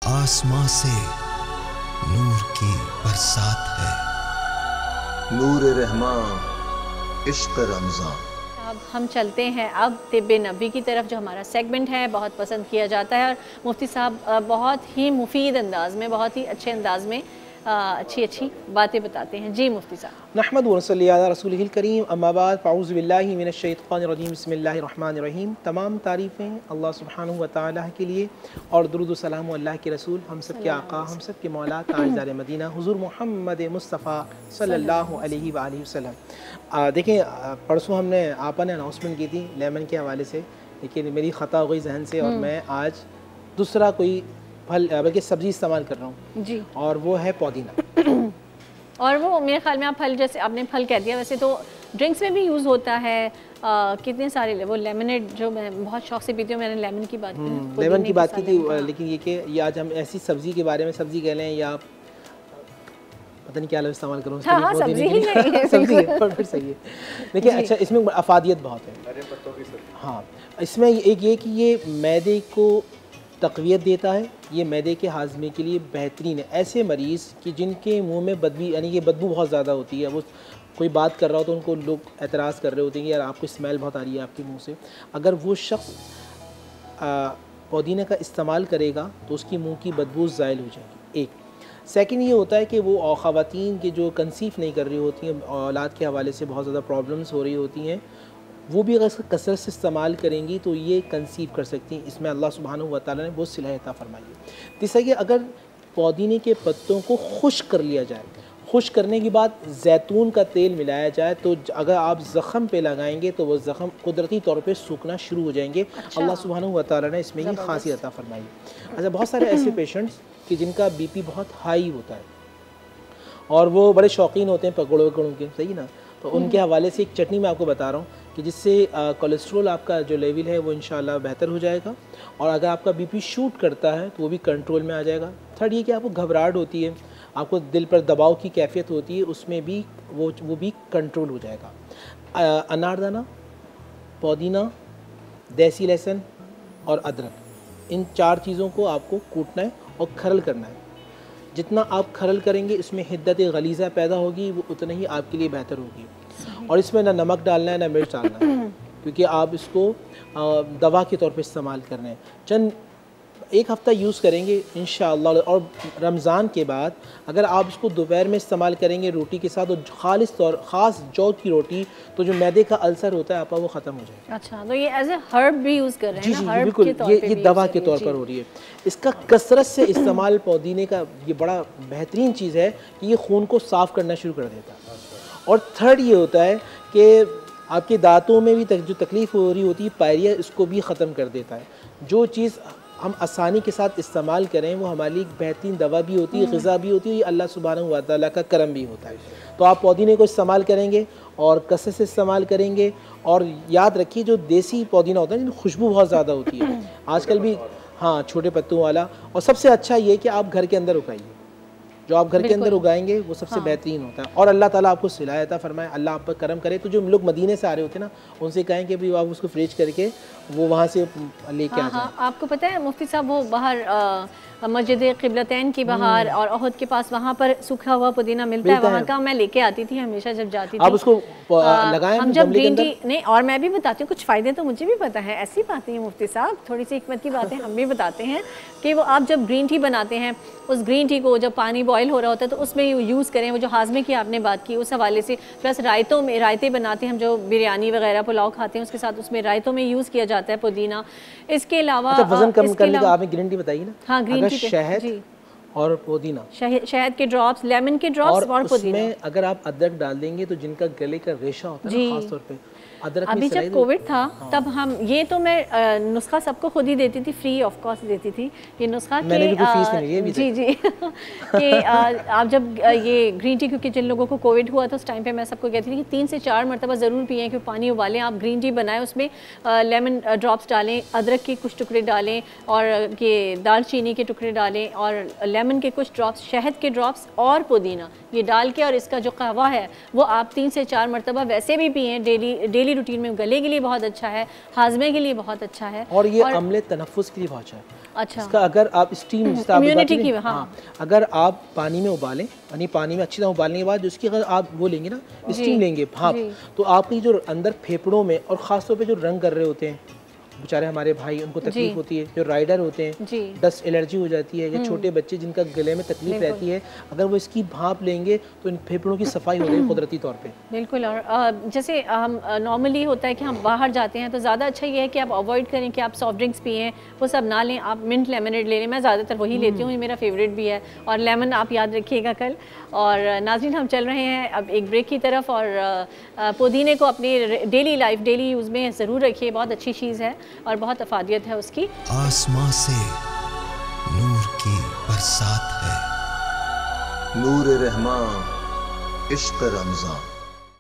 आसमां से नूर की बरसात है, नूर रहमान इश्क रमज़ान। अब हम चलते हैं अब तिब्बे नबी की तरफ, जो हमारा सेगमेंट है, बहुत पसंद किया जाता है और मुफ्ती साहब बहुत ही मुफीद अंदाज़ में, बहुत ही अच्छे अंदाज़ में अच्छी बातें बताते हैं। जी मुफ्ती साहब। नहमदुहु व नसल्ली अला रसूलिहिल करीम, अम्मा बाद, फ़अऊज़ु बिल्लाहि मिनश शैतानिर रजीम, बिस्मिल्लाहिर रहमानिर रहीम। तमाम तारीफ़ें अल्लाह सुब्हानहु व तआला के लिए और दुरूद व सलाम अल्लाह के रसूल, हम सब के आका, हम सब के मौला, ताजदार मदीना हुज़ूर मोहम्मद मुस्तफ़ा सल्लल्लाहु अलैहि व आलिहि वसल्लम। देखिए, परसों हमने आपा ने अनाउंसमेंट की थी लेमन के हवाले से, लेकिन मेरी ख़ता हो गई जहन से और मैं आज दूसरा कोई फल बल्कि सब्ज़ी इस्तेमाल कर रहा हूँ जी, और वो है पुदीना। और वो मेरे ख्याल में आप फल, जैसे आपने फल कह दिया, वैसे तो ड्रिंक्स में भी यूज़ होता है। कितने सारे वो लेमनेड जो मैं बहुत शौक से पीती हूँ, मैंने लेमन की बात की, लेमन की बात की थी, लेकिन ये कि ये आज हम ऐसी सब्ज़ी के बारे में, सब्ज़ी कह लें या पता नहीं क्या लफ्ज़ इस्तेमाल करूँ, सब्ज़ी ही नहीं है, सब्ज़ी है, पर सही है। देखिए, अच्छा, इसमें अफादियत बहुत है। हाँ, इसमें एक ये कि ये मैदे को तक़वियत देता है, ये मैदे के हाजमे के लिए बेहतरीन है। ऐसे मरीज़ कि जिनके मुंह में बदबू, यानी कि बदबू बहुत ज़्यादा होती है, वो कोई बात कर रहा हो तो उनको लोग एतराज़ कर रहे होते हैं कि यार आपको स्मेल बहुत आ रही है आपके मुंह से, अगर वो शख्स पुदीने का इस्तेमाल करेगा तो उसकी मुंह की बदबू ज़ाइल हो जाएगी। एक सेकंड ये होता है कि वो ख़वातीन के जो कंसीव नहीं कर रही होती हैं, औलाद के हवाले से बहुत ज़्यादा प्रॉब्लम्स हो रही होती हैं, वो भी अगर इसका कसरत से इस्तेमाल करेंगी तो ये कंसीव कर सकती हैं। इसमें अल्लाह सुब्हानहु व तआला ने बहुत सिला अता फरमाई है। तीसरा कि अगर पुदीने के पत्तों को खुश्क कर लिया जाए, खुश्क करने के बाद जैतून का तेल मिलाया जाए, तो अगर आप ज़ख़म पे लगाएंगे तो वो ज़ख़म कुदरती तौर पे सूखना शुरू हो जाएंगे। अल्लाह सुब्हानहु व तआला ने इसमें ये खासियत अता फरमाई है। अच्छा, बहुत सारे ऐसे पेशेंट्स कि जिनका बीपी बहुत हाई होता है और वो बड़े शौकीन होते हैं पकौड़ों वकड़ों के, सही ना, तो उनके हवाले से एक चटनी मैं आपको बता रहा हूँ कि जिससे कोलेस्ट्रॉल आपका जो लेवल है वो इंशाल्लाह बेहतर हो जाएगा, और अगर आपका बीपी शूट करता है तो वो भी कंट्रोल में आ जाएगा। थर्ड ये कि आपको घबराहट होती है, आपको दिल पर दबाव की कैफियत होती है, उसमें भी वो भी कंट्रोल हो जाएगा। अनारदाना, पुदीना, देसी लहसुन और अदरक, इन चार चीज़ों को आपको कूटना है और खरल करना है। जितना आप खरल करेंगे इसमें हिद्दत गलीज़ा पैदा होगी, वो उतना ही आपके लिए बेहतर होगी। और इसमें ना नमक डालना है ना मिर्च डालना है, क्योंकि आप इसको दवा के तौर पे इस्तेमाल कर रहे हैं। चंद एक हफ़्ता यूज़ करेंगे इंशाअल्लाह, और रमज़ान के बाद अगर आप इसको दोपहर में इस्तेमाल करेंगे रोटी के साथ, और ख़ास जौ की रोटी, तो जो मैदे का अल्सर होता है आपका वो ख़त्म हो जाएगा। अच्छा, तो ये एज ए हर्ब भी यूज़ कर रहे हैं? जी, बिल्कुल, ये दवा के तौर पर हो रही है। इसका कसरत से इस्तेमाल पुदीने का ये बड़ा बेहतरीन चीज़ है कि ये खून को साफ़ करना शुरू कर देता है। और थर्ड ये होता है कि आपके दांतों में भी जो तकलीफ़ हो रही होती है, पायरिया, इसको भी ख़त्म कर देता है। जो चीज़ हम आसानी के साथ इस्तेमाल करें वो हमारे लिए बेहतरीन दवा भी होती है, ग़िज़ा भी होती है, ये अल्लाह सुब्हानहु व तआला का करम भी होता है। तो आप पुदीने को इस्तेमाल करेंगे और कसरत से इस्तेमाल करेंगे, और याद रखिए जो देसी पुदीना होता है जिनमें खुशबू बहुत ज़्यादा होती है आजकल भी, हाँ, छोटे पत्तों वाला, और सबसे अच्छा ये कि आप घर के अंदर उगाइए, जो आप घर के अंदर उगाएंगे वो सबसे बेहतरीन होता है। और अल्लाह ताला आपको सिला अता फरमाए, अल्लाह आप पर करम करे। तो जो लोग मदीने से आ रहे होते हैं ना, उनसे कहें कि भाई आप उसको फ्रिज करके वो वहाँ से लेके आ जाए। आपको पता है मुफ्ती साहब, वो बाहर मस्जिद क़िबलतैन की बाहर और अहद के पास वहाँ पर सूखा हुआ पुदीना मिलता है, वहाँ का मैं लेके आती थी हमेशा जब जाती थी। आप उसको लगाएं हम जब ग्रीन टी, नहीं, और मैं भी बताती हूँ कुछ फ़ायदे तो मुझे भी पता है, ऐसी बातें हैं मुफ्ती साहब, थोड़ी सी हिकमत की बातें हम भी बताते हैं कि वो आप जब ग्रीन टी बनाते हैं, उस ग्रीन टी को जब पानी बॉयल हो रहा होता है तो उसमें यूज़ करें। वो जो हाजमे की आपने बात की उस हवाले से, प्लस रायतों में, रायते बनाते हैं हम, जो बिरयानी वगैरह पुलाव खाते हैं उसके साथ, उसमें रायतों में यूज़ किया जाता है पुदीना। इसके अलावा वज़न कम करने का आपने ग्रीन टी बताई ना? हाँ, ग्रीन टी, शहद और पुदीना, शहद के ड्रॉप्स, लेमन के ड्रॉप्स और पुदीना, उसमें अगर आप अदरक डाल देंगे तो जिनका गले का रेशा होता है खास तौर पे, अदरक अभी जब कोविड था तब हम ये तो मैं नुस्खा सबको खुद ही देती थी, फ्री ऑफ कॉस्ट देती थी ये नुस्खा, मैंने भी कोई फीस नहीं ली, जी जी कि आप जब ये ग्रीन टी, क्योंकि जिन लोगों को कोविड हुआ था उस टाइम पे मैं सबको कहती थी कि 3 से 4 मरतबा ज़रूर पिएं, कि पानी उबालें, आप ग्रीन टी बनाएं, उसमें लेमन ड्रॉप्स डालें, अदरक के कुछ टुकड़े डालें, और ये दालचीनी के टुकड़े डालें, और लेमन के कुछ ड्रॉप्स, शहद के ड्रॉप्स और पुदीना, ये डाल के, और इसका जो कहवा है वो आप 3 से 4 मरतबा वैसे भी पिएँ डेली रूटीन में। गले के लिए बहुत अच्छा है, हाजमे के लिए बहुत अच्छा है, और ये अमले तनफ़ुस के लिए बहुत अच्छा है। अच्छा। इसका अगर आप स्टीम इम्यूनिटी की, हाँ। अगर आप पानी में उबालें, यानी पानी में अच्छी तरह उबालने के बाद उसकी अगर आप वो लेंगे ना, स्टीम लेंगे, भाप, तो आपकी जो अंदर फेफड़ों में और ख़ासतौर पे जो रंग कर रहे होते हैं बेचारे हमारे भाई, उनको तकलीफ होती है, जो राइडर होते हैं, डस्ट एलर्जी हो जाती है, या छोटे बच्चे जिनका गले में तकलीफ रहती है, अगर वो इसकी भाप लेंगे तो इन फेफड़ों की सफाई हो गई कुदरती तौर पे। बिल्कुल। और जैसे हम नॉर्मली होता है कि हम बाहर जाते हैं तो ज़्यादा अच्छा ये है कि आप अवॉइड करें कि आप सॉफ्ट ड्रिंक्स पिएँ, वो सब ना लें, आप मिंट लेमनेड ले लें। मैं ज़्यादातर वही लेती हूँ, ये मेरा फेवरेट भी है, और लेमन आप याद रखिएगा कल। और नाज़रीन, हम चल रहे हैं अब एक ब्रेक की तरफ, और पुदीने को अपनी डेली लाइफ, डेली यूज़ में ज़रूर रखिए, बहुत अच्छी चीज़ है और बहुत अफादियत है उसकी। आसमां से नूर की बरसात है, नूर रहमान इश्क रमज़ान।